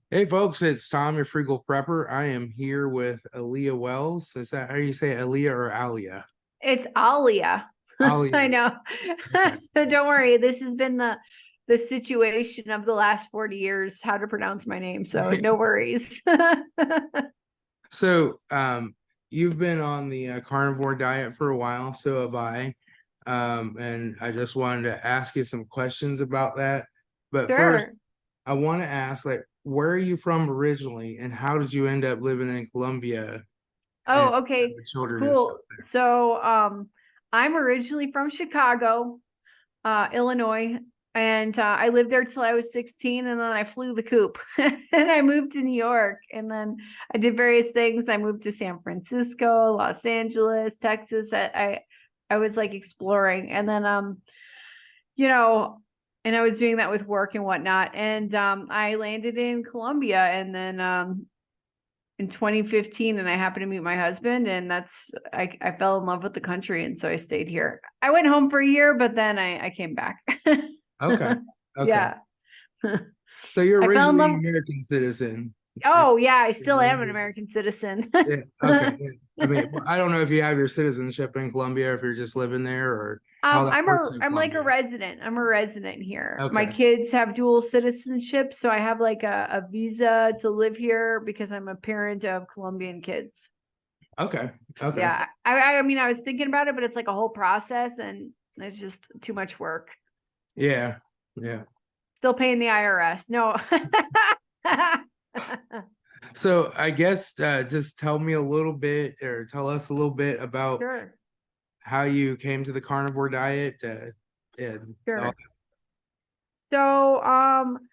Hey folks, it's Tom, your frugal prepper. I am here with Alia Wells. Is that how you say it, Alia or Alia? It's Alia. Alia. I know. Okay. Don't worry. This has been the situation of the last 40 years, how to pronounce my name. So no worries. So, you've been on the carnivore diet for a while, so have I. And I just wanted to ask you some questions about that. But first, Sure. I want to ask, like, where are you from originally, and how did you end up living in Colombia and Oh, okay. the children and stuff Cool. So, I'm originally from Chicago, Illinois, and I lived there till I was 16, and then I flew the coop, and I moved to New York, and then I did various things. I moved to San Francisco, Los Angeles, Texas. I was like exploring, and then you know, and I was doing that with work and whatnot, and I landed in Colombia, and then in 2015, and I happened to meet my husband, and I fell in love with the country, and so I stayed here. I went home for a year, but then I came back. there. Okay. Okay. Yeah. So you're I fell in originally an love. American citizen. Oh yeah, I still am an Yes. American citizen. Yeah. Okay. Yeah. I mean, I don't know if you have your citizenship in Colombia, if you're just living there, or how that works in I'm like a Colombia. resident. I'm a resident here. My Okay. kids have dual citizenship, so I have like a visa to live here because I'm a parent of Colombian kids. Okay. Okay. Yeah. I mean I was thinking about it, but it's like a whole process and it's just too much work. Yeah. Yeah. Still paying the IRS. No. So I guess just tell me a little bit, or tell us a little bit about Sure. how you came to the carnivore diet, and all. Sure. So,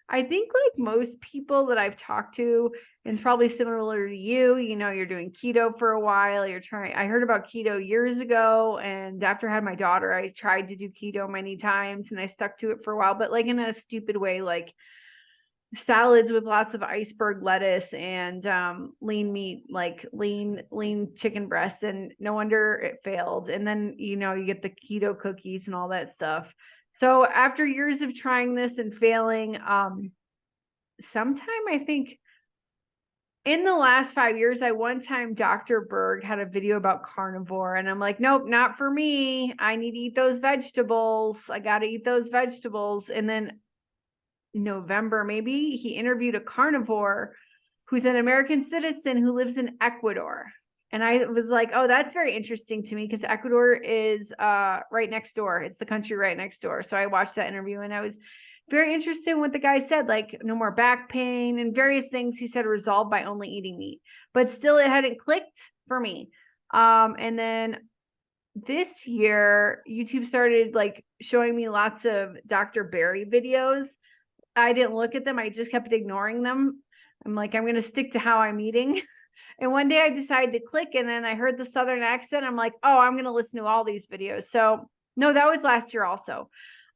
I think like most people that I've talked to, and it's probably similar to you, you're doing keto for a while, I heard about keto years ago, and after I had my daughter, I tried to do keto many times and I stuck to it for a while, but like in a stupid way, like salads with lots of iceberg lettuce and lean meat, like lean chicken breasts, and no wonder it failed. And then you get the keto cookies and all that stuff. So after years of trying this and failing, sometime I think in the last 5 years, I one time Dr. Berg had a video about carnivore, and I'm like, nope, not for me. I need to eat those vegetables. I got to eat those vegetables. And then November, maybe he interviewed a carnivore who's an American citizen who lives in Ecuador. And I was like, oh, that's very interesting to me because Ecuador is right next door. It's the country right next door. So I watched that interview and I was very interested in what the guy said, like no more back pain and various things he said resolved by only eating meat. But still, it hadn't clicked for me. And then this year, YouTube started like showing me lots of Dr. Berry videos. I didn't look at them. I just kept ignoring them. I'm like, I'm going to stick to how I'm eating. And one day I decided to click, and then I heard the Southern accent. I'm like, oh, I'm going to listen to all these videos. So, no, that was last year also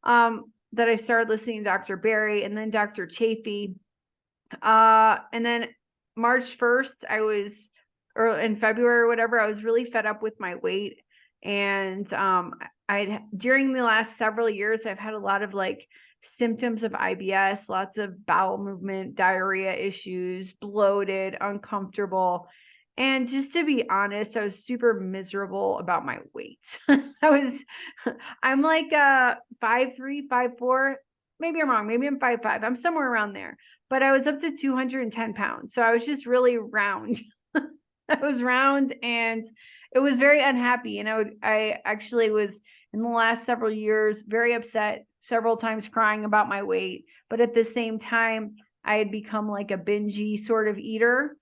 that I started listening to Dr. Barry and then Dr. Chafee. And then March 1st, or in February or whatever, I was really fed up with my weight. And during the last several years, I've had a lot of like symptoms of IBS, lots of bowel movement, diarrhea issues, bloated, uncomfortable. And just to be honest, I was super miserable about my weight. I'm like 5'3", 5'4". Maybe I'm wrong. Maybe I'm 5'5". I'm somewhere around there. But I was up to 210 pounds. So I was just really round. I was round and it was very unhappy. And I actually was in the last several years very upset, several times crying about my weight. But at the same time, I had become like a bingy sort of eater.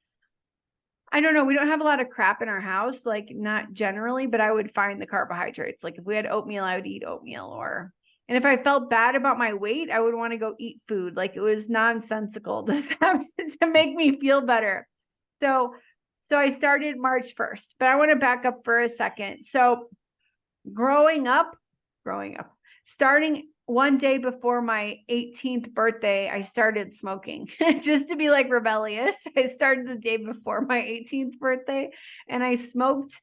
I don't know. We don't have a lot of crap in our house, like not generally, but I would find the carbohydrates. Like if we had oatmeal, I would eat oatmeal, or and if I felt bad about my weight, I would want to go eat food. Like it was nonsensical to make me feel better. So so I started March 1st, but I want to back up for a second. So growing up, growing up, starting one day before my 18th birthday, I started smoking just to be like rebellious. I started the day before my 18th birthday and I smoked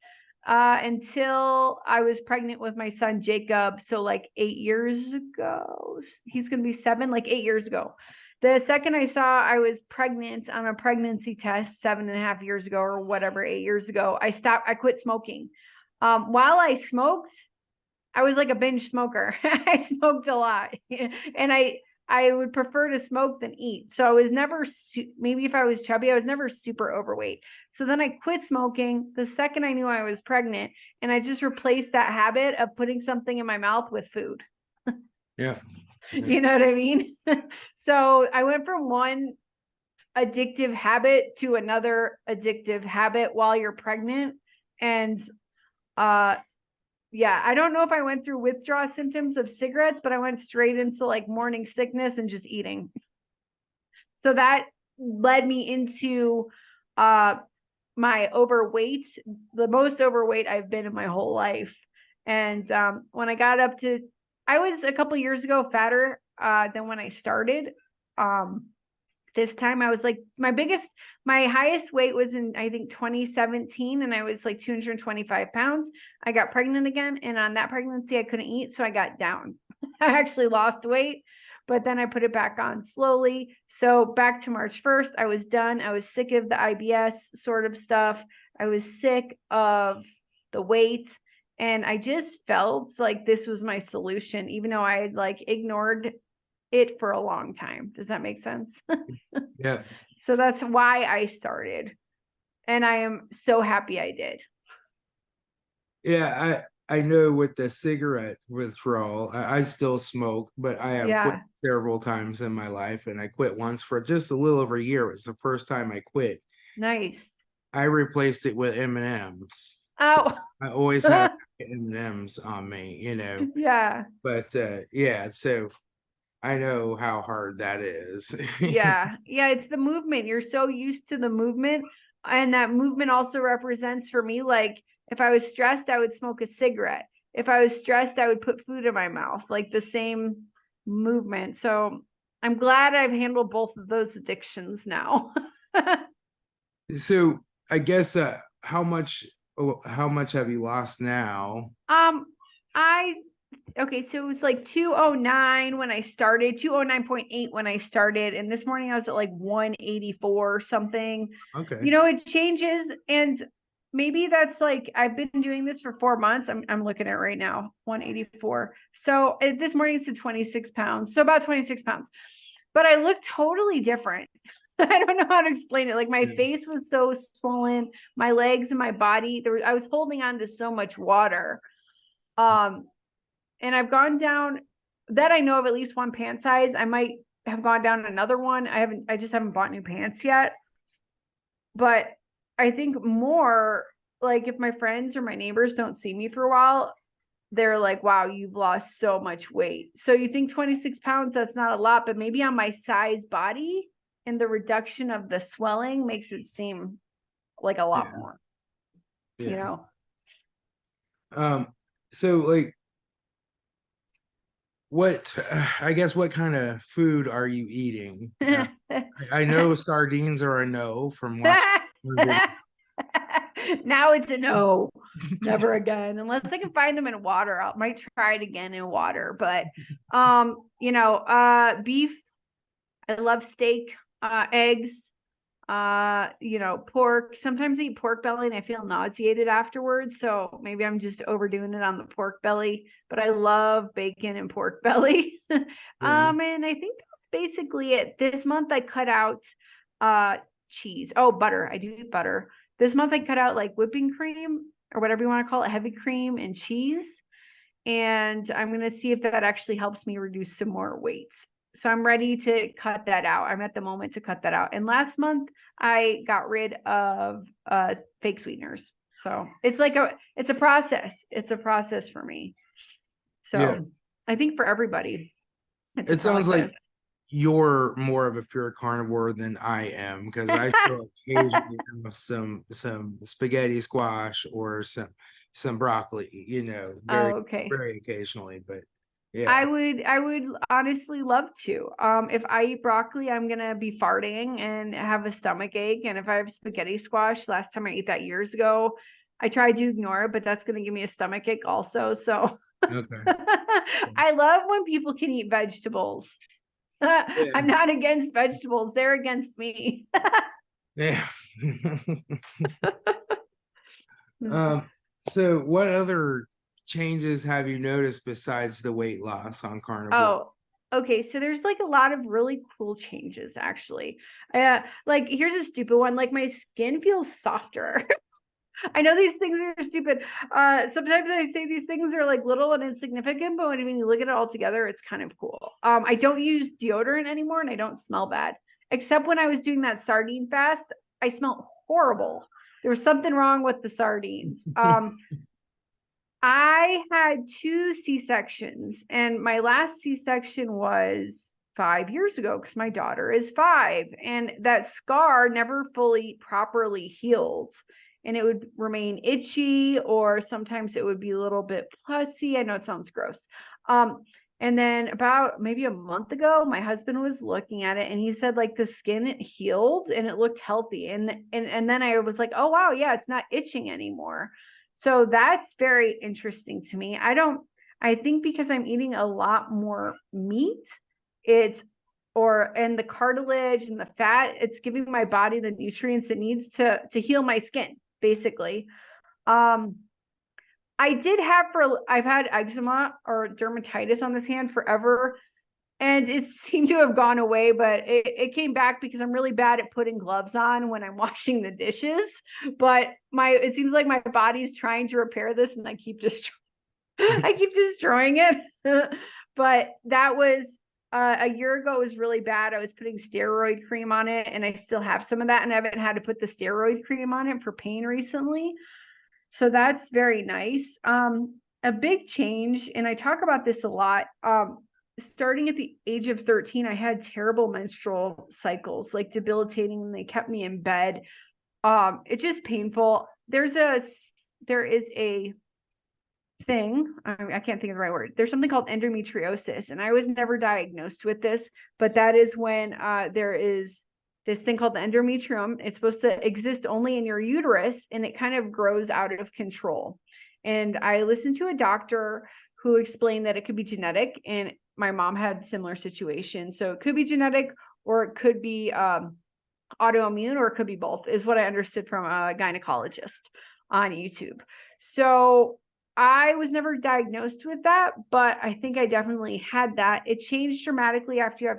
until I was pregnant with my son Jacob. So, like 8 years ago, he's going to be 7, like 8 years ago. The second I saw I was pregnant on a pregnancy test 7.5 years ago or whatever, 8 years ago, I quit smoking. While I smoked, I was like a binge smoker. I smoked a lot and I would prefer to smoke than eat. So I was never, maybe if I was chubby, I was never super overweight. So then I quit smoking the second I knew I was pregnant, and I just replaced that habit of putting something in my mouth with food. Yeah. You know what I mean? So I went from one addictive habit to another addictive habit while you're pregnant. And yeah, I don't know if I went through withdrawal symptoms of cigarettes, but I went straight into like morning sickness and just eating. So that led me into my overweight, the most overweight I've been in my whole life. And when I got up to, I was a couple years ago fatter than when I started. This time I was like, my highest weight was in, I think, 2017, and I was like 225 pounds. I got pregnant again, and on that pregnancy, I couldn't eat, so I got down. I actually lost weight, but then I put it back on slowly. So back to March 1st, I was done. I was sick of the IBS sort of stuff. I was sick of the weight, and I just felt like this was my solution, even though I had like ignored it for a long time. Does that make sense? Yeah. So that's why I started. And I am so happy I did. Yeah, I know with the cigarette withdrawal, I still smoke, but I have quit Yeah. several times in my life, and I quit once for just a little over a year. It was the first time I quit. Nice. I replaced it with M&Ms. So Oh. I always had a pack of M&Ms on me, you know. Yeah. But yeah, so I know how hard that is. Yeah. Yeah. It's the movement. You're so used to the movement. And that movement also represents for me, like, if I was stressed, I would smoke a cigarette. If I was stressed, I would put food in my mouth, like the same movement. So I'm glad I've handled both of those addictions now. So I guess how much have you lost now? Um, I okay, so it was like 209 when I started, 209.8 when I started, and this morning I was at like 184 or something. Okay. You know, it changes, and maybe that's like I've been doing this for 4 months. I'm looking at it right now, 184. So this morning it's at 26 pounds, so about 26 pounds. But I look totally different. I don't know how to explain it. Like my face was so swollen, my legs and my body. I was holding on to so much water. Um, and I've gone down that I know of at least one pant size. I might have gone down another one. I just haven't bought new pants yet. But I think more like if my friends or my neighbors don't see me for a while, they're like, wow, you've lost so much weight. So you think 26 pounds, that's not a lot, but maybe on my size body and the reduction of the swelling makes it seem like a lot Yeah. more, you Yeah. know? Um, so like what I guess what kind of food are you eating? I know sardines are a no from watching video. Now it's a no, never again, unless I can find them in water. I might try it again in water. But beef, I love steak, eggs, pork. Sometimes I eat pork belly and I feel nauseated afterwards, so maybe I'm just overdoing it on the pork belly. But I love bacon and pork belly. Yeah. And I think that's basically it. This month I cut out cheese. Oh, butter. I do eat butter. This month I cut out like whipping cream or whatever you want to call it, heavy cream and cheese. And I'm going to see if that actually helps me reduce some more weight. So I'm ready to cut that out. I'm at the moment to cut that out. And last month I got rid of fake sweeteners. So it's a process. It's a process for me. Yeah. So I think for everybody, it's a It sounds process. like you're more of a pure carnivore than I am because I still occasionally have some spaghetti squash or some broccoli, you know, Oh, very okay. very occasionally, but yeah. I would honestly love to. If I eat broccoli, I'm gonna be farting and have a stomach ache. And if I have spaghetti squash, last time I ate that years ago, I tried to ignore it, but that's gonna give me a stomach ache also. So Okay. I love when people can eat vegetables. I'm not against vegetables. They're against me. Yeah. So what other changes have you noticed besides the weight loss on carnivore? Oh, okay. So there's like a lot of really cool changes actually. Like here's a stupid one. Like my skin feels softer. I know these things are stupid. Sometimes I say these things are like little and insignificant, but when you look at it all together, it's kind of cool. I don't use deodorant anymore and I don't smell bad. Except when I was doing that sardine fast, I smelled horrible. There was something wrong with the sardines. I had two C-sections, and my last C-section was 5 years ago because my daughter is 5, and that scar never fully properly healed. And it would remain itchy, or sometimes it would be a little bit pussy. I know it sounds gross. And then about maybe a month ago, my husband was looking at it and he said like the skin healed and it looked healthy. And then I was like, oh wow, yeah, it's not itching anymore. So that's very interesting to me. I think because I'm eating a lot more meat, it's and the cartilage and the fat, it's giving my body the nutrients it needs to heal my skin, basically. Um, I've had eczema or dermatitis on this hand forever, and it seemed to have gone away, but it came back because I'm really bad at putting gloves on when I'm washing the dishes. But it seems like my body's trying to repair this, and I keep destroying it. But that was a year ago. It was really bad. I was putting steroid cream on it, and I still have some of that, and I haven't had to put the steroid cream on it for pain recently. So that's very nice. A big change, and I talk about this a lot. Starting at the age of 13, I had terrible menstrual cycles, like debilitating, and they kept me in bed. It's just painful. There is a thing, I can't think of the right word. There's something called endometriosis, and I was never diagnosed with this, but that is when there is this thing called the endometrium. It's supposed to exist only in your uterus, and it kind of grows out of control. And I listened to a doctor who explained that it could be genetic, and my mom had similar situations. So it could be genetic, or it could be autoimmune, or it could be both, is what I understood from a gynecologist on YouTube. So I was never diagnosed with that, but I think I definitely had that. It changed dramatically after I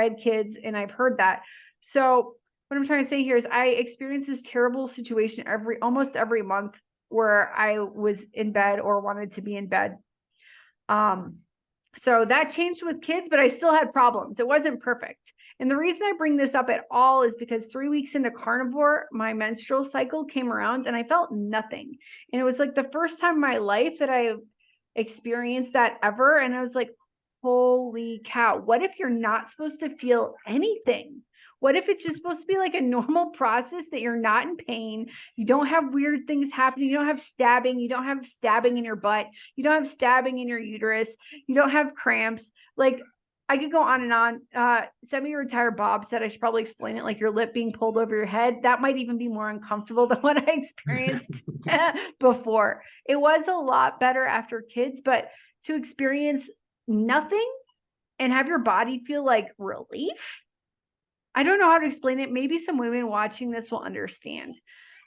had kids, and I've heard that. So what I'm trying to say here is I experienced this terrible situation almost every month where I was in bed or wanted to be in bed. So that changed with kids, but I still had problems. It wasn't perfect. And the reason I bring this up at all is because 3 weeks into carnivore, my menstrual cycle came around and I felt nothing. And it was like the first time in my life that I experienced that ever. And I was like, holy cow, what if you're not supposed to feel anything? What if it's just supposed to be like a normal process, that you're not in pain, you don't have weird things happening, you don't have stabbing in your butt, you don't have stabbing in your uterus, you don't have cramps. Like, I could go on and on. Semi-retired Bob said I should probably explain it like your lip being pulled over your head. That might even be more uncomfortable than what I experienced before. It was a lot better after kids, but to experience nothing and have your body feel like relief, I don't know how to explain it. Maybe some women watching this will understand.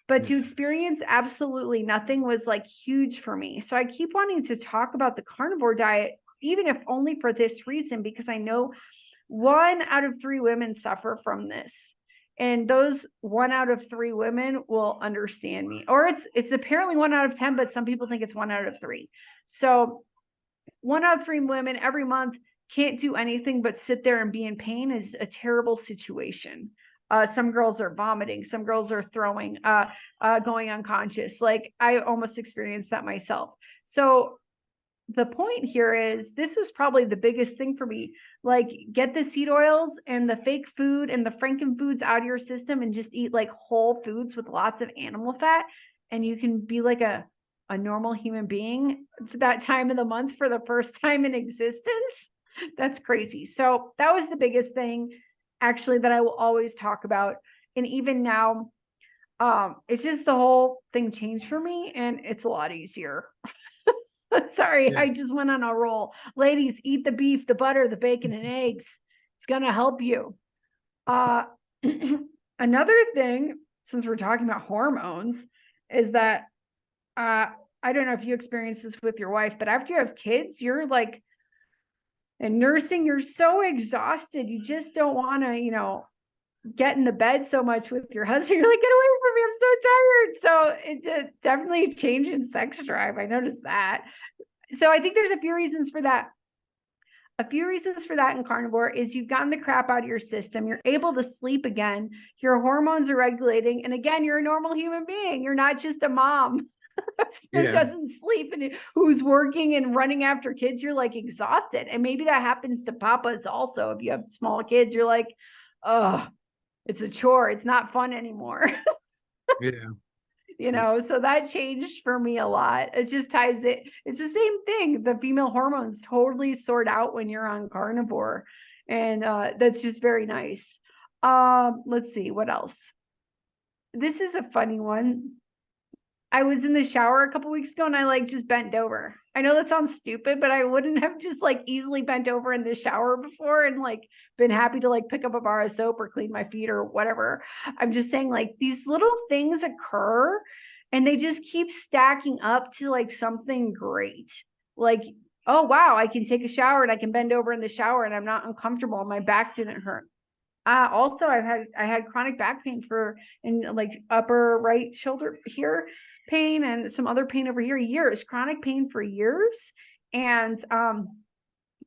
But to experience absolutely nothing was like huge for me. So I keep wanting to talk about the carnivore diet, even if only for this reason, because I know 1 out of 3 women suffer from this. And those 1 out of 3 women will understand me. Or it's apparently 1 out of 10, but some people think it's 1 out of 3. So 1 out of 3 women every month can't do anything but sit there and be in pain is a terrible situation. Some girls are vomiting, some girls are throwing, going unconscious. Like, I almost experienced that myself. So the point here is, this was probably the biggest thing for me. Like, get the seed oils and the fake food and the franken foods out of your system and just eat like whole foods with lots of animal fat, and you can be like a normal human being for that time of the month for the first time in existence. That's crazy. So that was the biggest thing, actually, that I will always talk about. And even now, it's just the whole thing changed for me, and it's a lot easier. Sorry, Yeah. I just went on a roll. Ladies, eat the beef, the butter, the bacon, and eggs. It's gonna help you. Uh, another thing, since we're talking about hormones, is that I don't know if you experience this with your wife, but after you have kids, you're like in nursing, you're so exhausted. You just don't want to, get in the bed so much with your husband. You're like, get away from me. I'm so tired. So it's definitely a change in sex drive. I noticed that. So I think there's a few reasons for that. A few reasons for that in carnivore is you've gotten the crap out of your system. You're able to sleep again. Your hormones are regulating. And again, you're a normal human being. You're not just a mom who doesn't sleep and who's working and running after kids. You're like exhausted. And maybe that happens to papas also. If you have small kids, you're like, oh, it's a chore. It's not fun anymore. So that changed for me a lot. It just ties it. It's the same thing. The female hormones totally sort out when you're on carnivore. And that's just very nice. Let's see what else. This is a funny one. I was in the shower a couple weeks ago and I like just bent over. I know that sounds stupid, but I wouldn't have just like easily bent over in the shower before and like been happy to like pick up a bar of soap or clean my feet or whatever. I'm just saying like these little things occur and they just keep stacking up to like something great. Like, oh wow, I can take a shower and I can bend over in the shower and I'm not uncomfortable. My back didn't hurt. Also, I had chronic back pain in like upper right shoulder here pain and some other pain over here years, chronic pain for years. And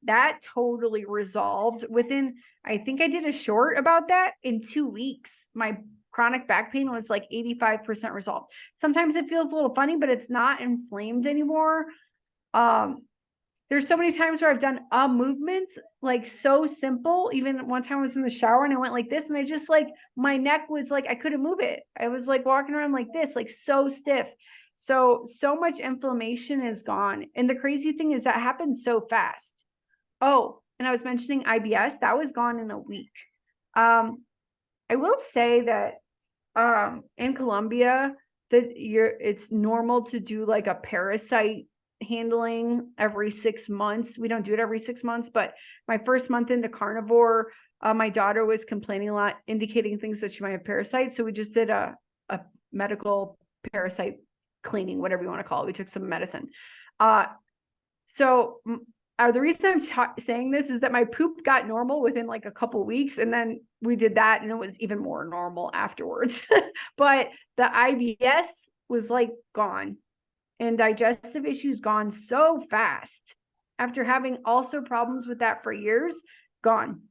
that totally resolved within, I think I did a short about that in 2 weeks. My chronic back pain was like 85% resolved. Sometimes it feels a little funny, but it's not inflamed anymore. There's so many times where I've done movements like so simple. Even one time I was in the shower and I went like this and I just like, my neck was like, I couldn't move it. I was like walking around like this, like so stiff. So much inflammation is gone. And the crazy thing is that happens so fast. Oh, and I was mentioning IBS, that was gone in a week. I will say that in Colombia, it's normal to do like a parasite handling every 6 months. We don't do it every 6 months, but my first month into carnivore, my daughter was complaining a lot, indicating things that she might have parasites. So we just did a medical parasite cleaning, whatever you want to call it. We took some medicine. So the reason I'm saying this is that my poop got normal within like a couple weeks, and then we did that, and it was even more normal afterwards. But the IBS was like gone, and digestive issues gone so fast after having also problems with that for years. Gone.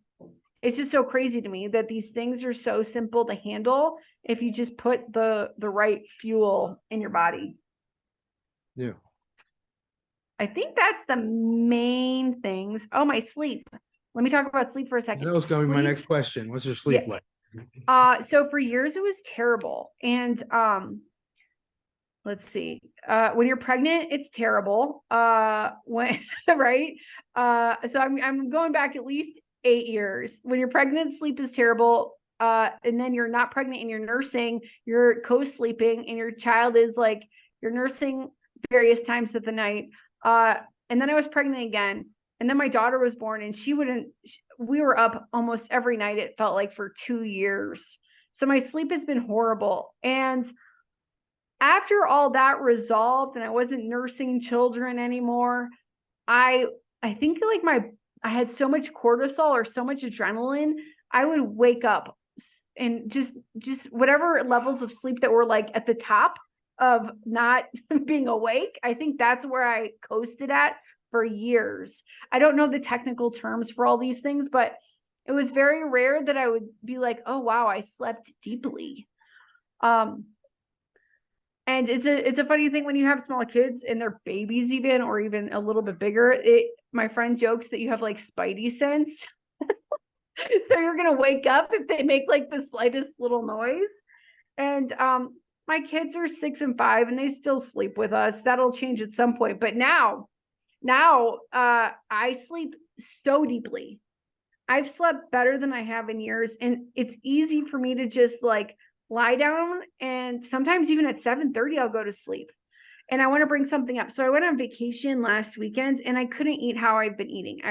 It's just so crazy to me that these things are so simple to handle if you just put the right fuel in your body. Yeah. I think that's the main things. Oh, my sleep. Let me talk about sleep for a second. That was going to be my next question. What's your sleep like? So for years it was terrible. And let's see. When you're pregnant, it's terrible. When right? So I'm going back at least 8 years. When you're pregnant, sleep is terrible. And then you're not pregnant and you're nursing, you're co-sleeping, and your child is like you're nursing various times of the night. And then I was pregnant again. And then my daughter was born and we were up almost every night, it felt like, for 2 years. So my sleep has been horrible. And after all that resolved and I wasn't nursing children anymore, I think like I had so much cortisol or so much adrenaline, I would wake up and just whatever levels of sleep that were like at the top of not being awake. I think that's where I coasted at for years. I don't know the technical terms for all these things, but it was very rare that I would be like, oh wow, I slept deeply. And it's a funny thing when you have small kids and they're babies even, or even a little bit bigger. My friend jokes that you have like spidey sense. So you're gonna wake up if they make like the slightest little noise. And my kids are 6 and 5 and they still sleep with us. That'll change at some point. But now I sleep so deeply. I've slept better than I have in years. And it's easy for me to just like lie down, and sometimes even at 7:30 I'll go to sleep. and I want to bring something up. So I went on vacation last weekend and I couldn't eat how I've been eating.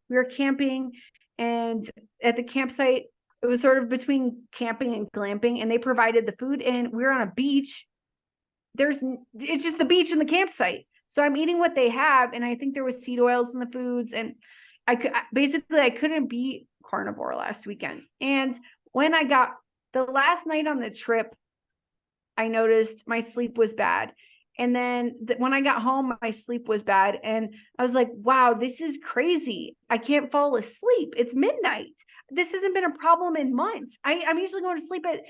We were camping, and at the campsite, it was sort of between camping and glamping, and they provided the food, and we were on a beach. It's just the beach and the campsite. So I'm eating what they have, and I think there was seed oils in the foods, and I couldn't be carnivore last weekend. And when I got the last night on the trip, I noticed my sleep was bad. And then when I got home, my sleep was bad. And I was like, wow, this is crazy. I can't fall asleep. It's midnight. This hasn't been a problem in months. I'm usually going to sleep at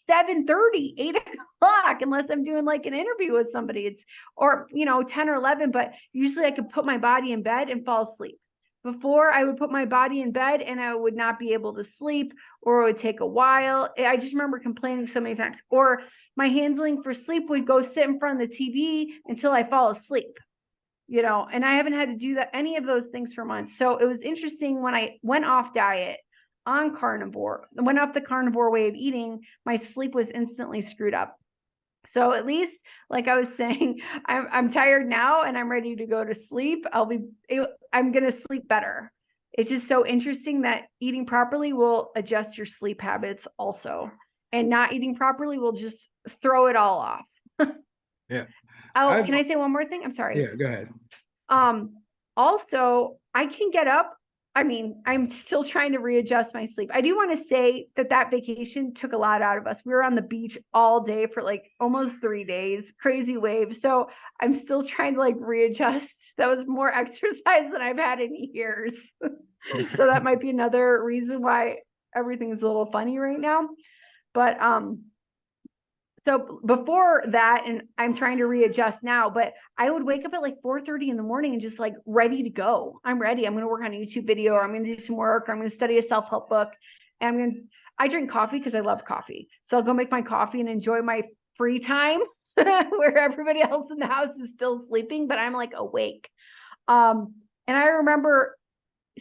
7:30, 8 o'clock, unless I'm doing like an interview with somebody. Or 10 or 11, but usually I could put my body in bed and fall asleep. Before, I would put my body in bed and I would not be able to sleep, or it would take a while. I just remember complaining so many times. Or my handling for sleep would go sit in front of the TV until I fall asleep, and I haven't had to do any of those things for months. So it was interesting when I went off diet on carnivore, went off the carnivore way of eating, my sleep was instantly screwed up. So at least, like I was saying, I'm tired now and I'm ready to go to sleep. I'm going to sleep better. It's just so interesting that eating properly will adjust your sleep habits also, and not eating properly will just throw it all off. Yeah. Oh, can I say one more thing? I'm sorry. Yeah, go ahead. Also, I can get up. I mean, I'm still trying to readjust my sleep. I do want to say that vacation took a lot out of us. We were on the beach all day for like almost 3 days, crazy waves. So I'm still trying to like readjust. That was more exercise than I've had in years. So that might be another reason why everything's a little funny right now. But so before that, and I'm trying to readjust now, but I would wake up at like 4:30 in the morning and just like ready to go. I'm ready. I'm going to work on a YouTube video, or I'm going to do some work, or I'm going to study a self-help book. And I drink coffee because I love coffee. So I'll go make my coffee and enjoy my free time where everybody else in the house is still sleeping, but I'm like awake. And I remember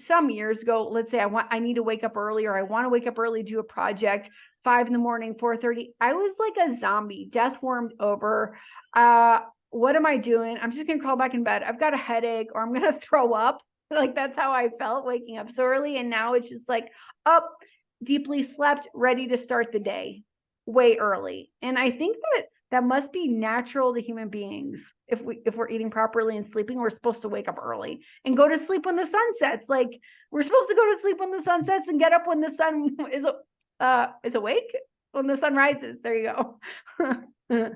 some years ago, let's say I need to wake up early, or I want to wake up early, do a project, 5 in the morning, 4:30. I was like a zombie, death warmed over. What am I doing? I'm just gonna crawl back in bed. I've got a headache, or I'm gonna throw up. Like that's how I felt waking up so early. And now it's just like up, deeply slept, ready to start the day way early. And I think that must be natural to human beings. If we're eating properly and sleeping, we're supposed to wake up early and go to sleep when the sun sets. Like we're supposed to go to sleep when the sun sets and get up when the sun is awake, when the sun rises. There you go.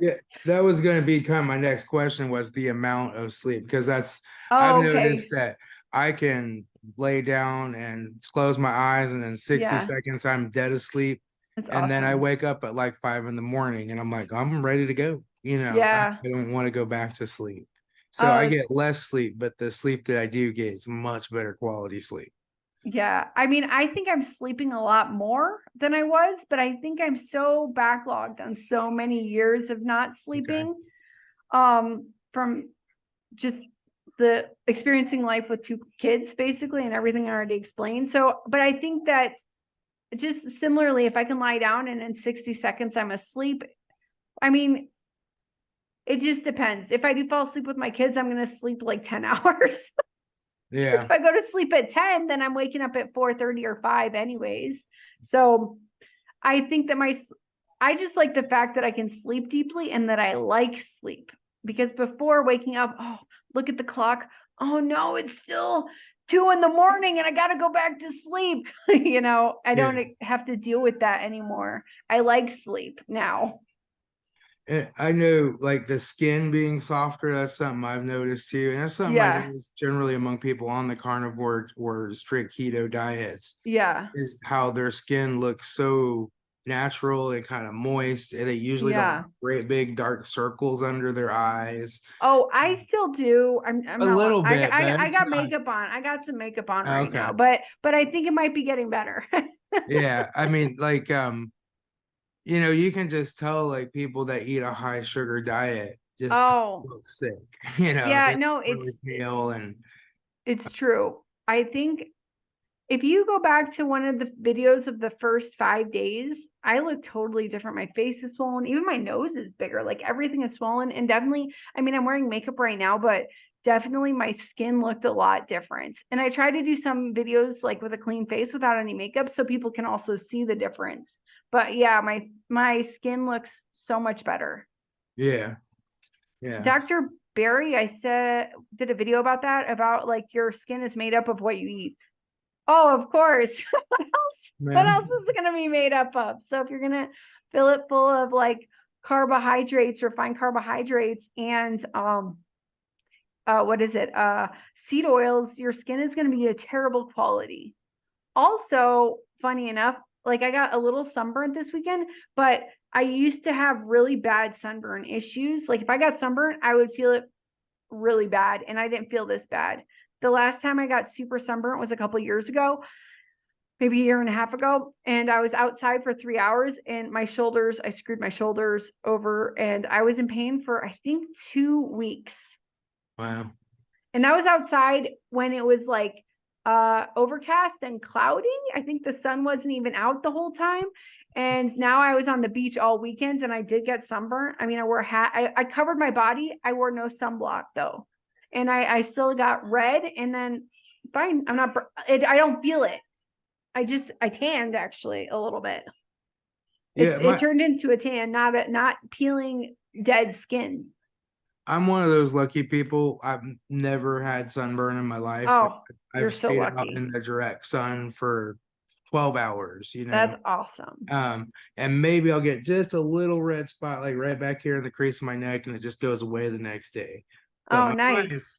Yeah, that was going to be kind of my next question, was the amount of sleep, because I've Oh, okay. noticed that I can lay down and close my eyes, and then 60 Yeah, seconds I'm dead asleep. that's And then I awesome. wake up at like 5 in the morning and I'm like, I'm ready to go. I Yeah. don't want to go back to sleep. So I Oh, get less sleep, but the sleep that I do get is much better quality sleep. yeah. I mean, I think I'm sleeping a lot more than I was, but I think I'm so backlogged on so many years of not Okay. sleeping, from just the experiencing life with 2 kids basically, and everything I already explained. So, but I think that just similarly, if I can lie down and in 60 seconds I'm asleep, I mean, it just depends. If I do fall asleep with my kids, I'm going to sleep like 10 hours. Yeah. If I go to sleep at 10, then I'm waking up at 4:30 or 5 anyways. So I think that I just like the fact that I can sleep deeply and that I like sleep, because before waking up, oh, look at the clock. Oh no, it's still 2 in the morning and I got to go back to sleep. I Yeah. don't have to deal with that anymore. I like sleep now. And I know like the skin being softer, that's something I've noticed too. And that's something I Yeah. notice generally among people on the carnivore or strict keto diets, Yeah. is how their skin looks so natural and kind of moist. And they usually don't Yeah. have great big dark circles under their eyes. Oh, I still do. I'm A not. little bit, but I it's got not makeup on. I got some makeup on right okay. now, but I think it might be getting better. Yeah. I mean, like you can just tell like people that eat a high sugar diet just kind of Oh, look sick. They yeah. look No, really pale and it's true. I think if you go back to one of the videos of the first 5 days, I look totally different. My face is swollen. Even my nose is bigger. Like everything is swollen. And definitely, I mean, I'm wearing makeup right now, but definitely my skin looked a lot different. And I try to do some videos like with a clean face without any makeup so people can also see the difference. But yeah, my skin looks so much better. Yeah. Yeah. Dr. Barry, I said, did a video about that, about like your skin is made up of what you eat. Oh, of course. What else? What else Man. is it going to be made up of? So if you're going to fill it full of like carbohydrates, refined carbohydrates, and what is it? Seed oils, your skin is going to be a terrible quality. Also, funny enough, like I got a little sunburnt this weekend, but I used to have really bad sunburn issues. Like if I got sunburnt, I would feel it really bad, and I didn't feel this bad. The last time I got super sunburnt was a couple years ago, maybe a year and a half ago, and I was outside for 3 hours, and my shoulders, I screwed my shoulders over, and I was in pain for I think 2 weeks. Wow. And that was outside when it was like overcast and cloudy. I think the sun wasn't even out the whole time. And now I was on the beach all weekend and I did get sunburnt. I mean, I wore a hat. I covered my body. I wore no sunblock though. And I still got red, and then fine. I'm not, I don't feel it. I tanned actually a little bit. Yeah, It turned into a tan, not peeling dead skin. I'm one of those lucky people. I've never had sunburn in my life. Oh, you're I've so stayed out lucky. in the direct sun for 12 hours, you know. That's awesome. And maybe I'll get just a little red spot, like right back here in the crease of my neck, and it just goes away the next day. But Oh, my nice. wife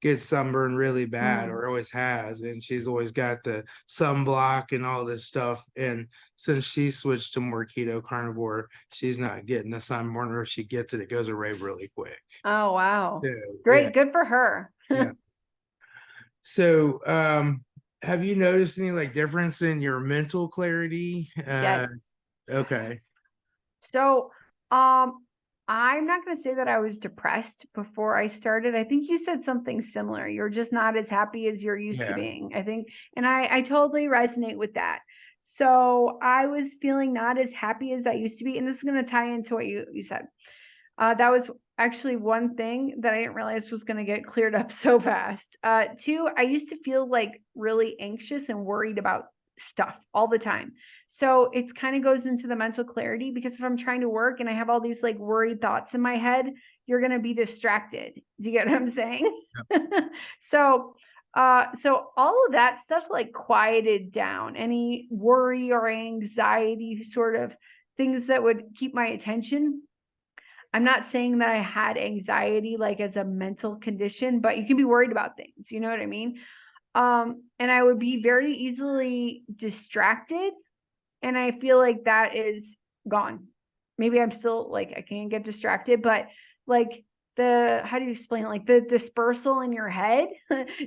gets sunburned really bad, Mm. or always has, and she's always got the sunblock and all this stuff. And since she switched to more keto carnivore, she's not getting the sunburn, or if she gets it, it goes away really quick. Oh, wow. So yeah, Great. Good for her. yeah. So have you noticed any like difference in your mental clarity? Yes. Okay. So, I'm not going to say that I was depressed before I started. I think you said something similar. You're just not as happy as you're used to Yeah. being, I think. And I totally resonate with that. So I was feeling not as happy as I used to be. And this is going to tie into what you said. That was actually one thing that I didn't realize was going to get cleared up so fast. Two, I used to feel like really anxious and worried about stuff all the time. So it's kind of goes into the mental clarity, because if I'm trying to work and I have all these like worried thoughts in my head, you're going to be distracted. Do you get what I'm saying? So, so all of that stuff like quieted down any worry or anxiety sort of things that would keep my attention. I'm not saying that I had anxiety like as a mental condition, but you can be worried about things, you know what I mean? And I would be very easily distracted, and I feel like that is gone. Maybe I'm still like I can't get distracted, but like the how do you explain it? Like the dispersal in your head,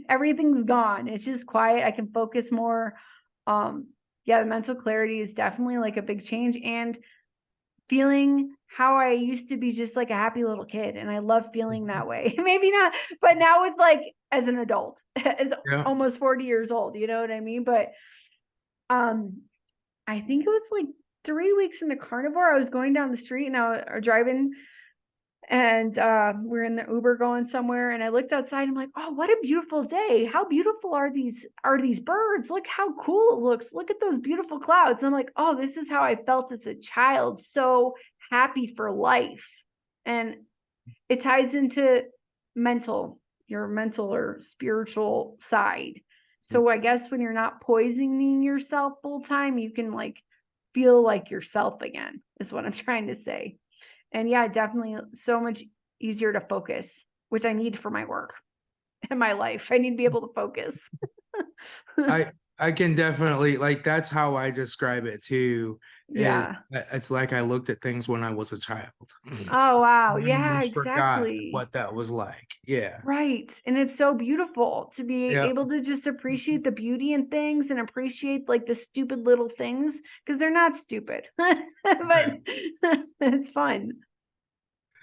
everything's gone. It's just quiet. I can focus more. Yeah, the mental clarity is definitely like a big change, and feeling how I used to be just like a happy little kid. And I love feeling that way. Maybe not, but now with like as an adult, as Yeah. almost 40 years old, you know what I mean? But um, I think it was like 3 weeks in the carnivore. I was going down the street and I was driving, and we're in the Uber going somewhere, and I looked outside and I'm like, oh, what a beautiful day. How beautiful are these birds? Look how cool it looks. Look at those beautiful clouds. And I'm like, oh, this is how I felt as a child, so happy for life. And it ties into your mental or spiritual side. So I guess when you're not poisoning yourself full time, you can like feel like yourself again, is what I'm trying to say. And yeah, definitely so much easier to focus, which I need for my work and my life. I need to be able to focus. I I can definitely like that's how I describe it too. Is Yeah. it's like I looked at things when I was a child. Oh, wow. I Yeah, almost forgot exactly. what that was like. Yeah. Right. And it's so beautiful to be Yeah. able to just appreciate the beauty in things and appreciate like the stupid little things, because they're not stupid, but Right. it's fun.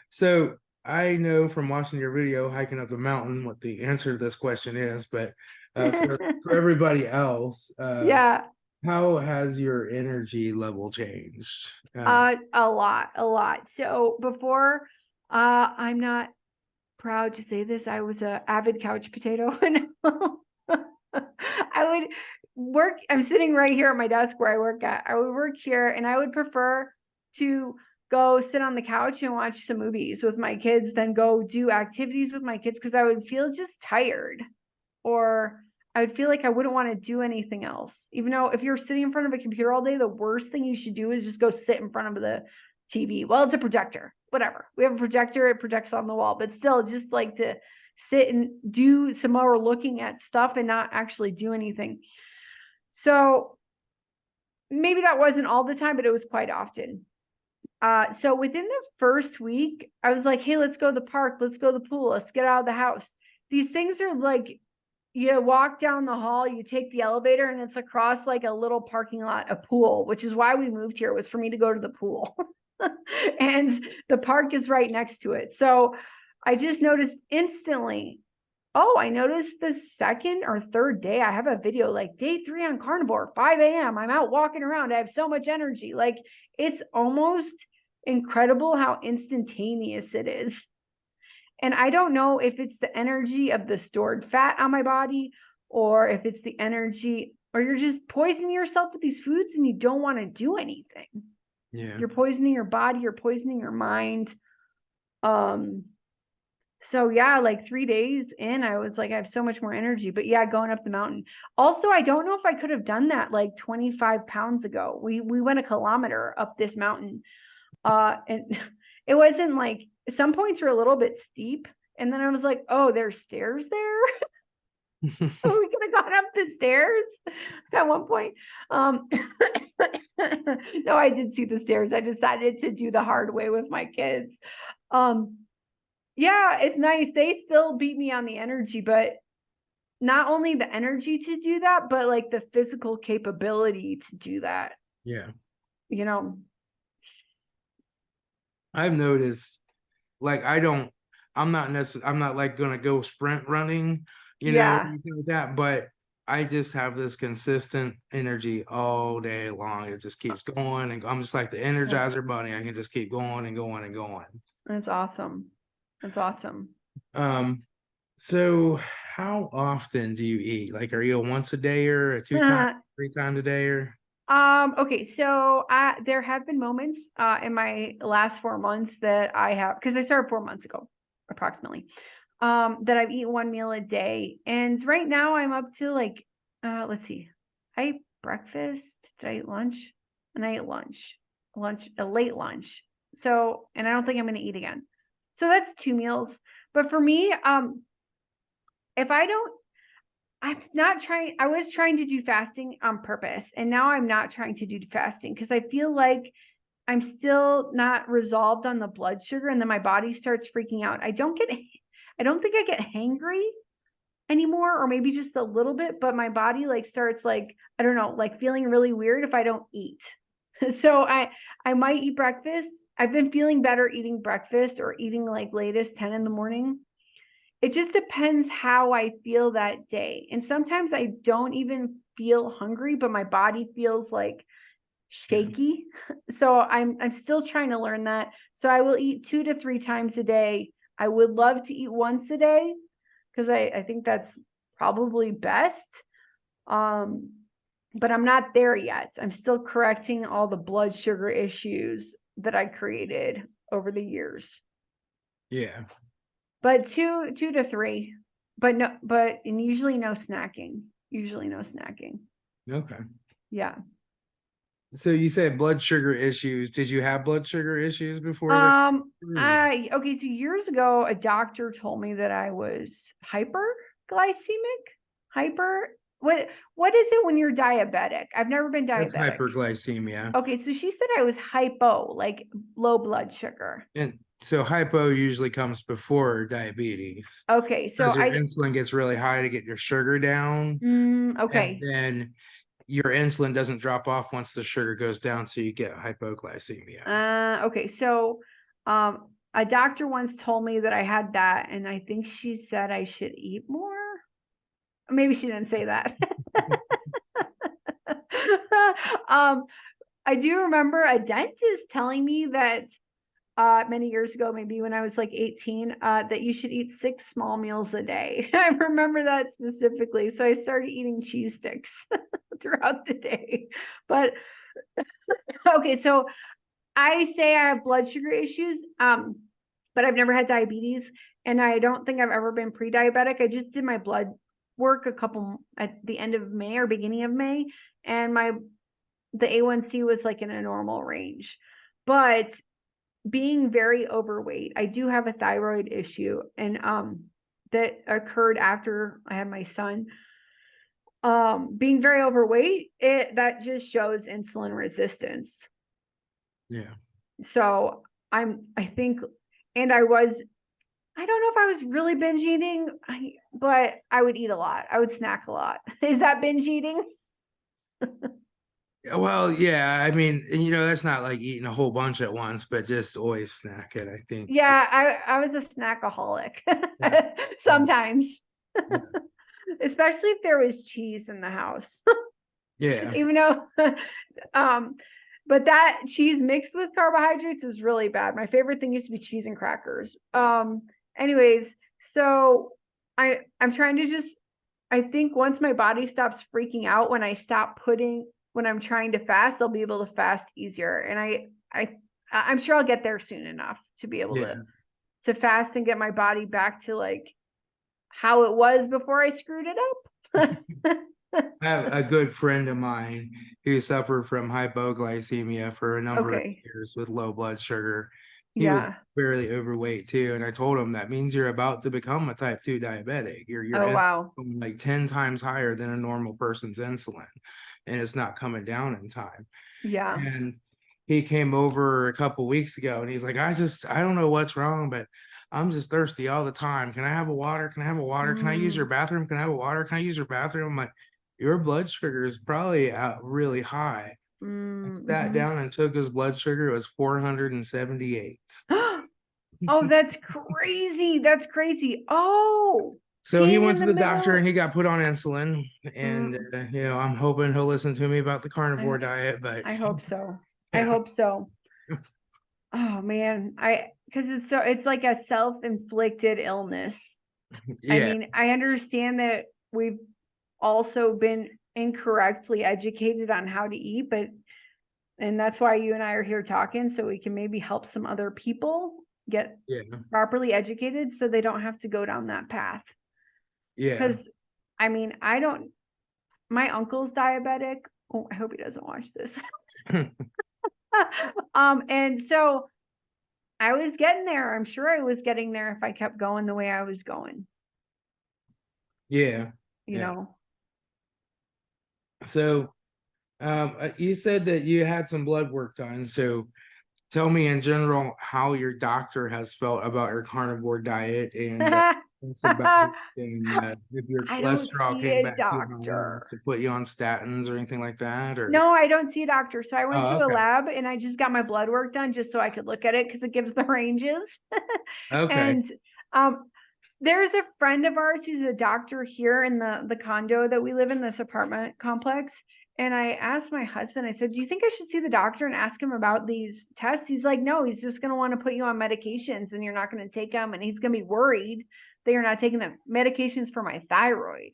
So I know from watching your video hiking up the mountain what the answer to this question is, but For everybody else, Yeah. how has your energy level changed? A lot. So before, I'm not proud to say this, I was a avid couch potato. And I would work, I'm sitting right here at my desk where I work at. I would work here and I would prefer to go sit on the couch and watch some movies with my kids than go do activities with my kids because I would feel just tired, or I would feel like I wouldn't want to do anything else. Even though if you're sitting in front of a computer all day, the worst thing you should do is just go sit in front of the TV. Well, it's a projector, whatever. We have a projector, it projects on the wall, but still just like to sit and do some more looking at stuff and not actually do anything. So maybe that wasn't all the time, but it was quite often. So within the first week, I was like, hey, let's go to the park, let's go to the pool, let's get out of the house. These things are like, you walk down the hall, you take the elevator, and it's across like a little parking lot, a pool, which is why we moved here, was for me to go to the pool. And the park is right next to it. So I just noticed instantly, oh, I noticed the second or third day, I have a video like day 3 on Carnivore, 5 a.m. I'm out walking around. I have so much energy. Like it's almost incredible how instantaneous it is. And I don't know if it's the energy of the stored fat on my body, or if it's the energy, or you're just poisoning yourself with these foods and you don't want to do anything. Yeah. You're poisoning your body, you're poisoning your mind. So yeah, like 3 days in, I was like, I have so much more energy. But yeah, going up the mountain. Also, I don't know if I could have done that like 25 pounds ago. We went a kilometer up this mountain. And it wasn't like, some points were a little bit steep. And then I was like, oh, there's stairs there. We could have gone up the stairs at one point. No, I did see the stairs. I decided to do the hard way with my kids. Yeah, it's nice. They still beat me on the energy, but not only the energy to do that, but like the physical capability to do that. Yeah. You know, I've noticed, like, I'm not necessarily, I'm not like gonna go sprint running, yeah, anything like that, but I just have this consistent energy all day long. It just keeps going, and I'm just like the Energizer Bunny. I can just keep going and going and going. that's awesome. That's awesome. Um, so how often do you eat? Like, are you a once a day or a 2 times, 3 times a day or? Okay, so there have been moments in my last 4 months that I have, because I started 4 months ago, approximately, that I've eaten one meal a day. And right now I'm up to like, let's see, I ate breakfast, did I eat lunch? And I ate lunch, a late lunch. So, and I don't think I'm gonna eat again. So that's 2 meals. But for me, if I don't, I'm not trying, I was trying to do fasting on purpose, and now I'm not trying to do fasting because I feel like I'm still not resolved on the blood sugar, and then my body starts freaking out. I don't think I get hangry anymore, or maybe just a little bit, but my body like starts like, I don't know, like feeling really weird if I don't eat. So I might eat breakfast. I've been feeling better eating breakfast or eating like latest 10 in the morning. It just depends how I feel that day. And sometimes I don't even feel hungry, but my body feels like shaky. So I'm still trying to learn that. So I will eat 2 to 3 times a day. I would love to eat once a day because I think that's probably best. But I'm not there yet. I'm still correcting all the blood sugar issues that I created over the years. Yeah. But 2 to 3, but no, and usually no snacking. Usually no snacking. Okay. Yeah. So you said blood sugar issues. Did you have blood sugar issues before that? Okay, so years ago, a doctor told me that I was hyperglycemic. Hyper, what is it when you're diabetic? I've never been That's diabetic. hyperglycemia. Okay, so she said I was hypo, like low blood sugar. And so hypo usually comes before diabetes Okay, so because your insulin gets really high to get your sugar down. And okay. then your insulin doesn't drop off once the sugar goes down, so you get hypoglycemia. Okay, so a doctor once told me that I had that, and I think she said I should eat more. Maybe she didn't say that. I do remember a dentist telling me that many years ago, maybe when I was like 18, that you should eat 6 small meals a day. I remember that specifically. So I started eating cheese sticks throughout the day. But okay, so I say I have blood sugar issues, but I've never had diabetes, and I don't think I've ever been pre-diabetic. I just did my blood work at the end of May or beginning of May, and the A1C was like in a normal range. But being very overweight, I do have a thyroid issue, and that occurred after I had my son. Being very overweight, that just shows insulin resistance. Yeah. So I think, and I don't know if I was really binge eating, but I would eat a lot. I would snack a lot. Is that binge eating? Well, yeah, I mean, that's not like eating a whole bunch at once, but just always snack it, I think. Yeah, I was a snackaholic Yeah. sometimes, Yeah. especially if there was cheese in the house. Yeah. Even though, but that cheese mixed with carbohydrates is really bad. My favorite thing used to be cheese and crackers. Anyways, so I'm trying to I think once my body stops freaking out when I'm trying to fast, I'll be able to fast easier. And I'm sure I'll get there soon enough to be able Yeah. to fast and get my body back to like how it was before I screwed it up. I have a good friend of mine who suffered from hypoglycemia for a number of Okay. years with low blood sugar. He was Yeah. fairly overweight too, and I told him that means you're about to become a type 2 diabetic. Your Oh, wow. insulin like 10 times higher than a normal person's insulin, and it's not coming down in time. Yeah. And he came over a couple weeks ago, and he's like, I don't know what's wrong, but I'm just thirsty all the time. Can I have a water? Can I have a water? Can I use your bathroom? Can I have a water? Can I use your bathroom? I'm like, your blood sugar is probably out really high. I sat Mm-hmm. down and took his blood sugar. It was 478. Oh, that's crazy. That's crazy. Oh, So he being went in to the the doctor and middle. he got put on insulin. And, Mm, I'm hoping he'll listen to me about the carnivore I, diet. But I hope so. I yeah, hope so. Oh man, because it's like a self-inflicted illness. I yeah, mean, I understand that we've also been incorrectly educated on how to eat, and that's why you and I are here talking, so we can maybe help some other people get yeah, properly educated so they don't have to go down that path. yeah. Because I mean, my uncle's diabetic. Oh, I hope he doesn't watch this. And so I was getting there. I'm sure I was getting there if I kept going the way I was going, Yeah, you yeah. know. So, you said that you had some blood work done. So, tell me in general how your doctor has felt about your carnivore diet and what's about it, and if your I don't cholesterol see came a back too high, doctor. to put you on statins or anything like that, or No, I don't see a doctor. So I went oh, to a okay, lab and I just got my blood work done just so I could look at it because it gives the ranges. okay, And um, there's a friend of ours who's a doctor here in the condo that we live in, this apartment complex. And I asked my husband, I said, do you think I should see the doctor and ask him about these tests? He's like, no, he's just going to want to put you on medications and you're not going to take them. And he's going to be worried that you're not taking the medications for my thyroid.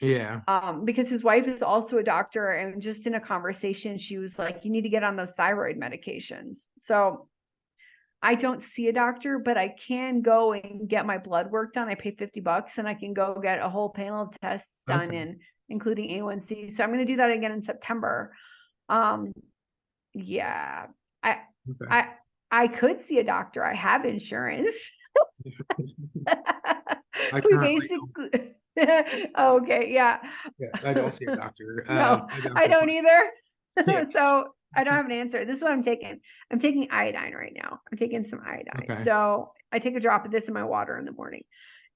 yeah, Because his wife is also a doctor, and just in a conversation, she was like, you need to get on those thyroid medications. So I don't see a doctor, but I can go and get my blood work done. I pay $50 and I can go get a whole panel of tests done okay, including A1C. So I'm going to do that again in September. Um, yeah, I, okay. I, I could see a doctor. I have insurance. I We currently don't, basically, okay, yeah. yeah, I don't see a doctor. No, My I doctor don't fine. either. Yeah, So I don't have an answer. This is what I'm taking. I'm taking iodine right now. I'm taking some iodine. okay, So I take a drop of this in my water in the morning.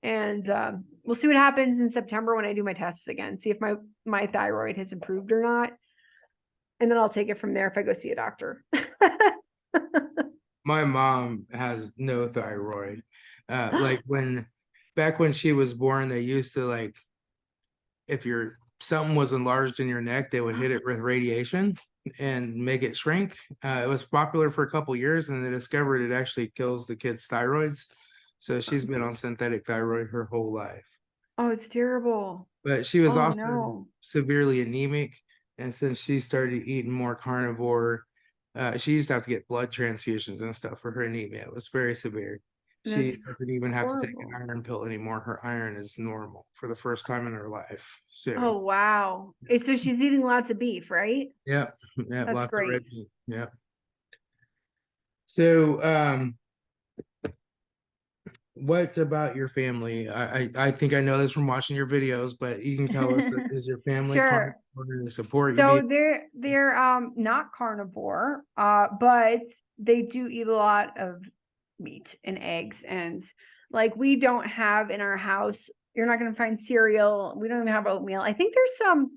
And we'll see what happens in September when I do my tests again, see if my thyroid has improved or not. And then I'll take it from there if I go see a doctor. my mom has no thyroid. Like back when she was born, they used to like if something was enlarged in your neck, they would hit it with radiation and make it shrink. It was popular for a couple years, and they discovered it actually kills the kid's thyroids. So she's been on synthetic thyroid her whole life. Oh, it's terrible. But she was Oh also no. severely anemic, and since she started eating more carnivore, she used to have to get blood transfusions and stuff for her anemia. It was very severe. That's She doesn't even have to take an horrible. iron pill anymore. Her iron is normal for the first time in her life. So Oh wow. So she's eating lots of beef, right? yeah, yeah, That's lots of red great. meat. Yeah. So what about your family? I think I know this from watching your videos, but you can tell us, is your family Sure. carnivore? Do they support you being? So they're not carnivore, but they do eat a lot of meat and eggs, and like we don't have in our house, you're not going to find cereal. We don't even have oatmeal. I think there's some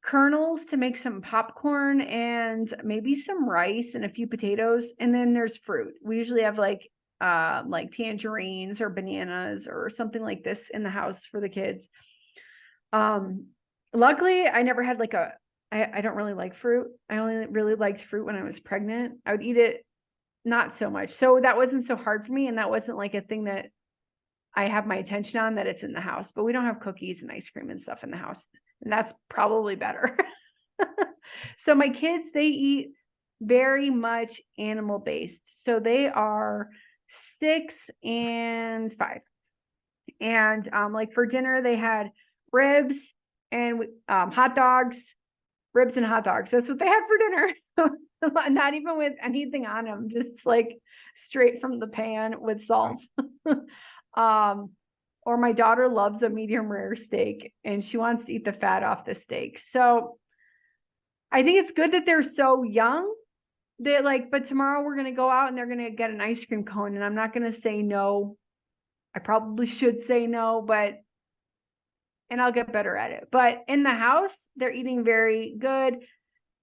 kernels to make some popcorn and maybe some rice and a few potatoes, and then there's fruit. We usually have like tangerines or bananas or something like this in the house for the kids. Um, luckily, I never had I don't really like fruit. I only really liked fruit when I was pregnant. I would eat it not so much. So that wasn't so hard for me. And that wasn't like a thing that I have my attention on, that it's in the house. But we don't have cookies and ice cream and stuff in the house. And that's probably better. So my kids, they eat very much animal based. So they are 6 and 5. And like for dinner, they had ribs and hot dogs, ribs and hot dogs. That's what they had for dinner. Not even with anything on them, just like straight from the pan with salt. Or my daughter loves a medium rare steak and she wants to eat the fat off the steak. So I think it's good that they're so young. They're like, but tomorrow we're going to go out and they're going to get an ice cream cone, and I'm not going to say no. I probably should say no, and I'll get better at it. But in the house, they're eating very good.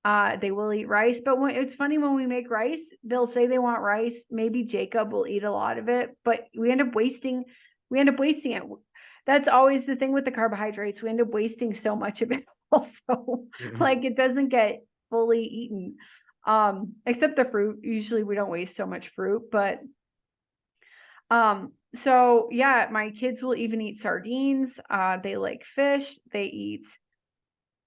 They will eat rice, but it's funny when we make rice, they'll say they want rice. Maybe Jacob will eat a lot of it, but we end up wasting it. That's always the thing with the carbohydrates. We end up wasting so much of it also. Yeah. Like it doesn't get fully eaten. Except the fruit. Usually we don't waste so much fruit, but so yeah, my kids will even eat sardines. They like fish.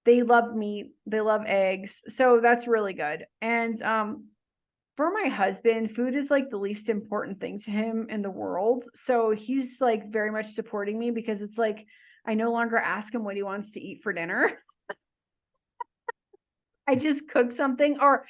They love meat, they love eggs. So that's really good. And for my husband, food is like the least important thing to him in the world. So he's like very much supporting me, because it's like I no longer ask him what he wants to eat for dinner. I just cook something, or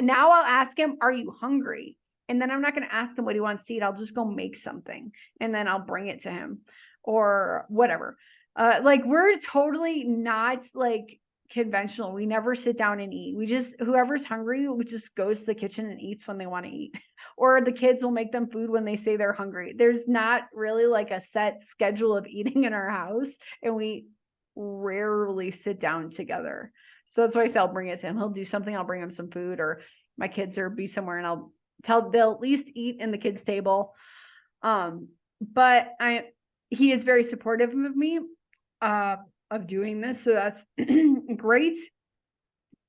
now I'll ask him, "Are you hungry?" And then I'm not going to ask him what he wants to eat. I'll just go make something and then I'll bring it to him or whatever. Like we're totally not like conventional. We never sit down and eat. We just, whoever's hungry, we just goes to the kitchen and eats when they want to eat. Or the kids will make them food when they say they're hungry. There's not really like a set schedule of eating in our house, and we rarely sit down together. So that's why I say I'll bring it to him. He'll do something, I'll bring him some food, or my kids are be somewhere and they'll at least eat in the kids' table. But he is very supportive of me of doing this, so that's great.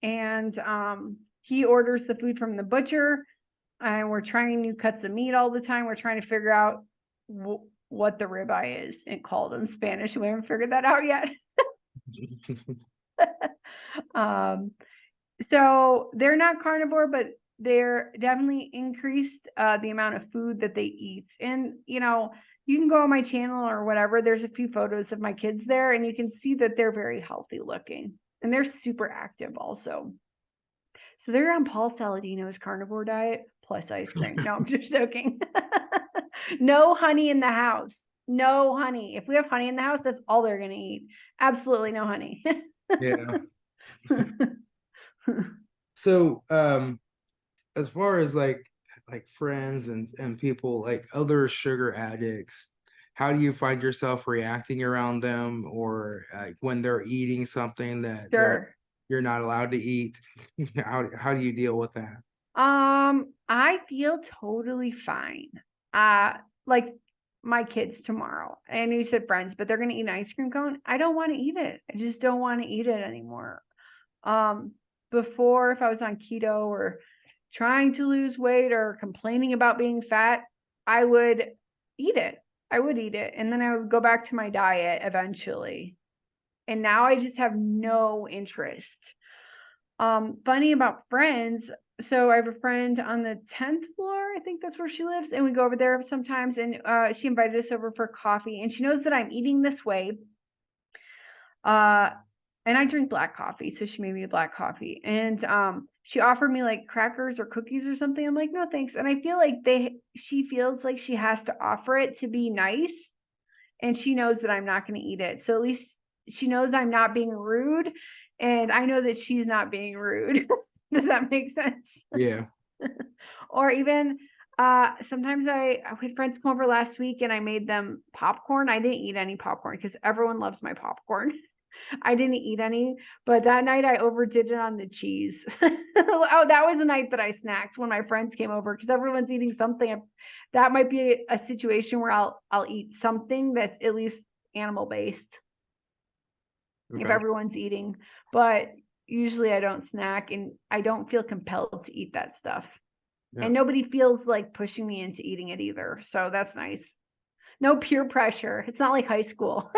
And he orders the food from the butcher, and we're trying new cuts of meat all the time. We're trying to figure out what the ribeye is called in Spanish. We haven't figured that out yet. So they're not carnivore, but they're definitely increased the amount of food that they eat. And you can go on my channel or whatever, there's a few photos of my kids there, and you can see that they're very healthy looking, and they're super active also. So they're on Paul Saladino's carnivore diet plus ice cream. No, I'm just joking. No honey in the house. No honey. If we have honey in the house, that's all they're going to eat. Absolutely no honey. Yeah. So, as far as like friends and people, like other sugar addicts, how do you find yourself reacting around them, or like when they're eating something that Sure. you're not allowed to eat? How do you deal with that? I feel totally fine. Like my kids tomorrow. I know you said friends, but they're going to eat an ice cream cone. I don't want to eat it. I just don't want to eat it anymore. Before, if I was on keto or trying to lose weight or complaining about being fat, I would eat it. I would eat it. And then I would go back to my diet eventually. And now I just have no interest. Funny about friends. So I have a friend on the 10th floor. I think that's where she lives. And we go over there sometimes. And she invited us over for coffee. And she knows that I'm eating this way. And I drink black coffee. So she made me a black coffee. And she offered me like crackers or cookies or something. I'm like, no, thanks. And I feel like she feels like she has to offer it to be nice. And she knows that I'm not going to eat it. So at least she knows I'm not being rude. And I know that she's not being rude. Does that make sense? Yeah. Or even sometimes I had friends come over last week and I made them popcorn. I didn't eat any popcorn because everyone loves my popcorn. I didn't eat any, but that night I overdid it on the cheese. Oh, that was a night that I snacked when my friends came over because everyone's eating something. That might be a situation where I'll eat something that's at least animal based if Okay. everyone's eating, but usually I don't snack and I don't feel compelled to eat that stuff. Yeah. And nobody feels like pushing me into eating it either. So that's nice. No peer pressure. It's not like high school.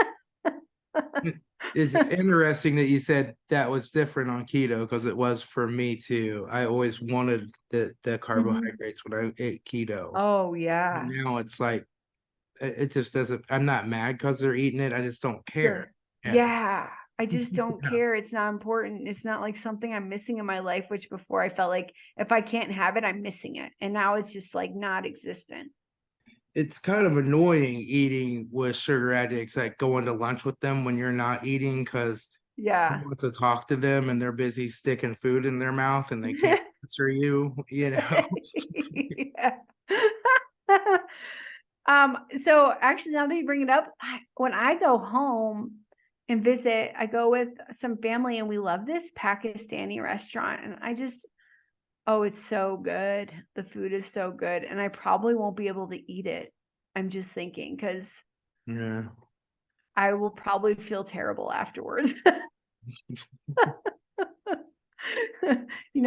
It's interesting that you said that was different on keto because it was for me too. I always wanted the carbohydrates when I ate keto. Oh yeah. And now it's like it just doesn't. I'm not mad because they're eating it. I just don't care. Sure. Yeah. I just don't care. It's not important. It's not like something I'm missing in my life, which before I felt like if I can't have it, I'm missing it. And now it's just like not existent. It's kind of annoying eating with sugar addicts, like going to lunch with them when you're not eating because you Yeah. want to talk to them and they're busy sticking food in their mouth and they can't answer you, you know. Yeah. So actually now that you bring it up, when I go home and visit, I go with some family and we love this Pakistani restaurant and oh, it's so good. The food is so good and I probably won't be able to eat it. I'm just thinking because Yeah. I will probably feel terrible afterwards.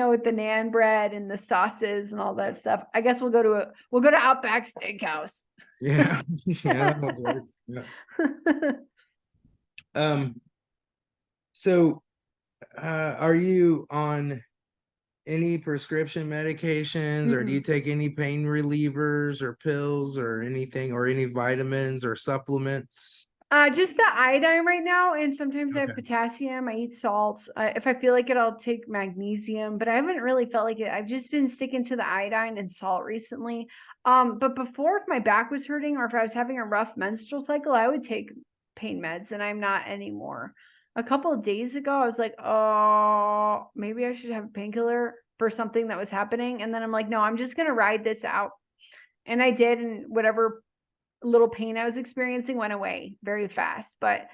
With the naan bread and the sauces and all that stuff. I guess we'll go to Outback Steakhouse. Yeah. Yeah, that was works. Yeah. So are you on any prescription medications or do you take any pain relievers or pills or anything or any vitamins or supplements? Just the iodine right now, and sometimes I have Okay. potassium. I eat salt. If I feel like it, I'll take magnesium, but I haven't really felt like it. I've just been sticking to the iodine and salt recently. But before, if my back was hurting or if I was having a rough menstrual cycle, I would take pain meds, and I'm not anymore. A couple of days ago, I was like, oh, maybe I should have a painkiller for something that was happening. And then I'm like, no, I'm just gonna ride this out. And I did, and whatever little pain I was experiencing went away very fast. But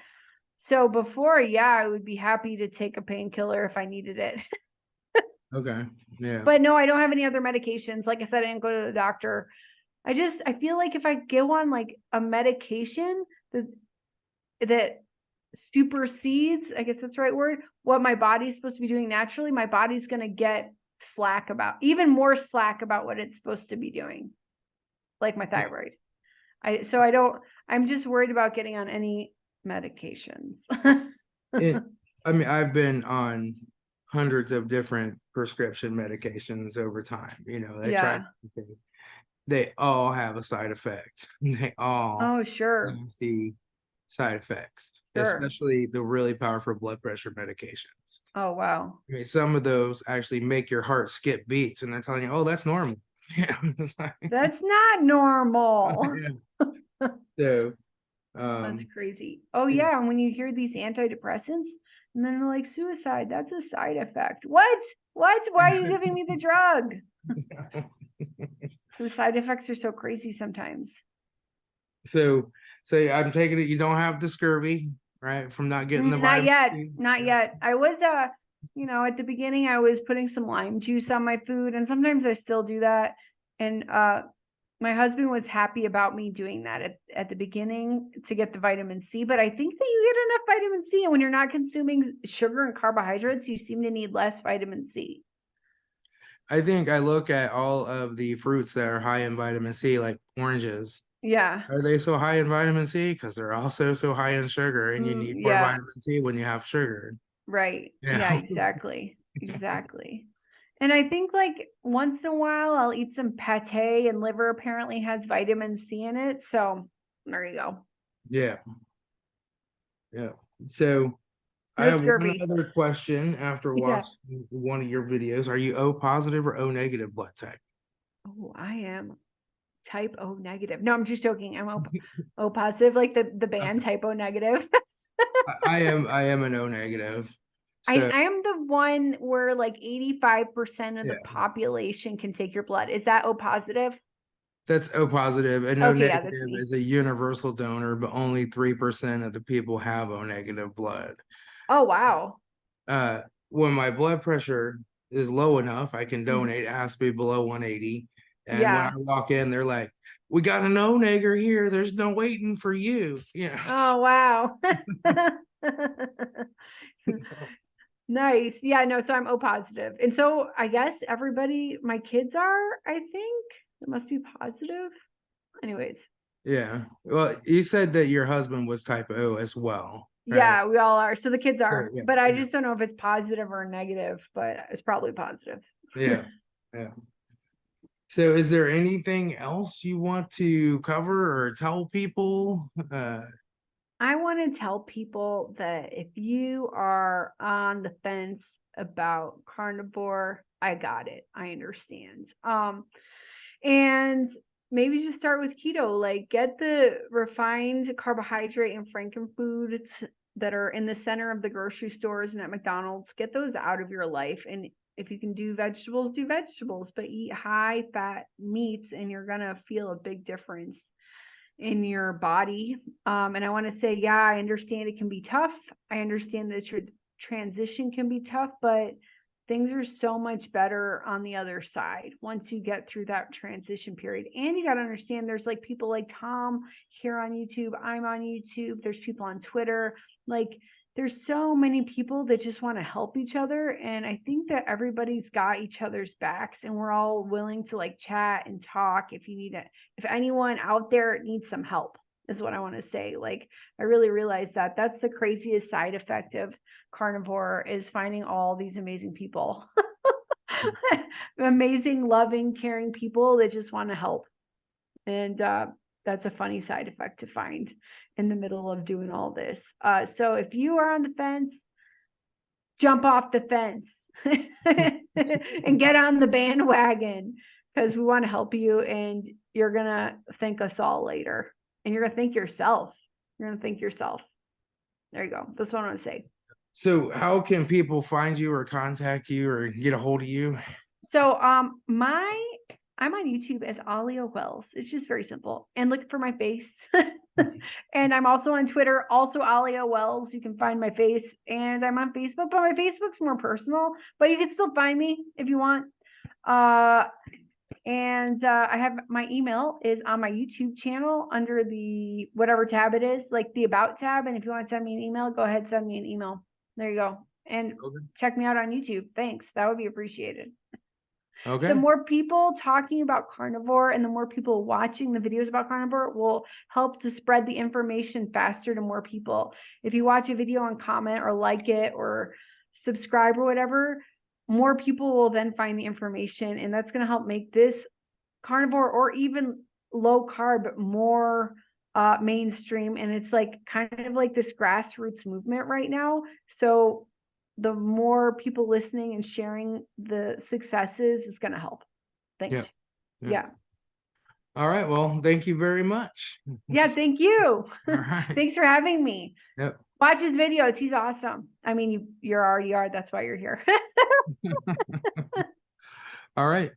so before, yeah, I would be happy to take a painkiller if I needed it. Okay. Yeah. But no, I don't have any other medications. Like I said, I didn't go to the doctor. I feel like if I go on like a medication that supersedes, I guess that's the right word, what my body's supposed to be doing naturally, my body's going to get even more slack about what it's supposed to be doing, like my thyroid. I'm just worried about getting on any medications. I mean, I've been on hundreds of different prescription medications over time. Yeah. They all have a side effect. They all Oh, sure. nasty side effects, Sure. especially the really powerful blood pressure medications. Oh, wow. I mean, some of those actually make your heart skip beats, and they're telling you, "Oh, that's normal." Yeah, it's like, That's not normal. yeah. So, That's crazy. Oh, yeah. yeah. And when you hear these antidepressants, and then they're like, suicide, that's a side effect. What? What? Why are you giving me the drug? The side effects are so crazy sometimes. So I'm taking it you don't have the scurvy, right? From not getting the Not vitamin yet. C? Not Yeah. yet. I was at the beginning I was putting some lime juice on my food and sometimes I still do that. And My husband was happy about me doing that at the beginning to get the vitamin C, but I think that you get enough vitamin C, and when you're not consuming sugar and carbohydrates, you seem to need less vitamin C. I think I look at all of the fruits that are high in vitamin C, like oranges. Yeah. Are they so high in vitamin C? Because they're also so high in sugar, and you need more Yeah. vitamin C when you have sugar. Right. Yeah, Yeah. exactly. Exactly. And I think like once in a while I'll eat some pate, and liver apparently has vitamin C in it. So there you go. Yeah. Yeah. So I No have one scurvy. other question after Yeah. watching one of your videos. Are you O positive or O negative blood type? Oh, I am type O negative. No, I'm just joking. I'm O positive, like the band Okay. type O negative. I am an O negative. I, So I am the one where like 85% of the yeah, population can take your blood. Is that O positive? that's O positive, and O Okay, yeah, that's negative me. is a universal donor, but only 3% of the people have O negative blood. Oh, wow. Uh, when my blood pressure is low enough, I can Mhm. donate. It has to be below 180. And when I Yeah. walk in, they're like, "We got an O nigger here. There's no waiting for you." Yeah. Oh, wow. Nice. Yeah, no, so I'm O positive. And so I guess everybody, my kids are, I think. It must be positive. Anyways, Yeah. Well, you said that your husband was type O as well, right? yeah, we all are. So the kids So, are, yeah, but I yeah, just don't know if it's positive or negative, but it's probably positive. yeah, yeah. So, is there anything else you want to cover or tell people? I want to tell people that if you are on the fence about carnivore, I got it. I understand. And maybe just start with keto. Like get the refined carbohydrate and frankenfoods that are in the center of the grocery stores and at McDonald's. Get those out of your life. And if you can do vegetables, but eat high fat meats, and you're gonna feel a big difference in your body. And I want to say, yeah, I understand it can be tough. I understand that your transition can be tough, but things are so much better on the other side once you get through that transition period. And you got to understand there's like people like Tom here on YouTube. I'm on YouTube. There's people on Twitter. Like there's so many people that just want to help each other. And I think that everybody's got each other's backs, and we're all willing to like chat and talk if you need it. If anyone out there needs some help, is what I want to say. Like, I really realized that that's the craziest side effect of carnivore, is finding all these amazing people, amazing, loving, caring people that just want to help. And that's a funny side effect to find in the middle of doing all this. So if you are on the fence, jump off the fence and get on the bandwagon, because we want to help you, and you're going to thank us all later, and you're going to thank yourself. You're going to thank yourself. There you go. That's what I want to say. So, how can people find you or contact you or get a hold of you? So I'm on YouTube as Alia Wells. It's just very simple. And look for my face. And I'm also on Twitter, also Alia Wells. You can find my face. And I'm on Facebook, but my Facebook's more personal. But you can still find me if you want. And I have my email is on my YouTube channel under the whatever tab it is, like the About tab. And if you want to send me an email, go ahead, send me an email. There you go. And Okay. check me out on YouTube. Thanks. That would be appreciated. Okay. The more people talking about carnivore and the more people watching the videos about carnivore will help to spread the information faster to more people. If you watch a video and comment or like it or subscribe or whatever, more people will then find the information, and that's going to help make this carnivore or even low carb more mainstream. And it's like kind of like this grassroots movement right now. So the more people listening and sharing the successes is going to help. Thanks. Yeah. Yeah. All right. Well, thank you very much. Yeah. Thank you. All right. Thanks for having me. Yep. Watch his videos. He's awesome. I mean, you already are. That's why you're here. All right.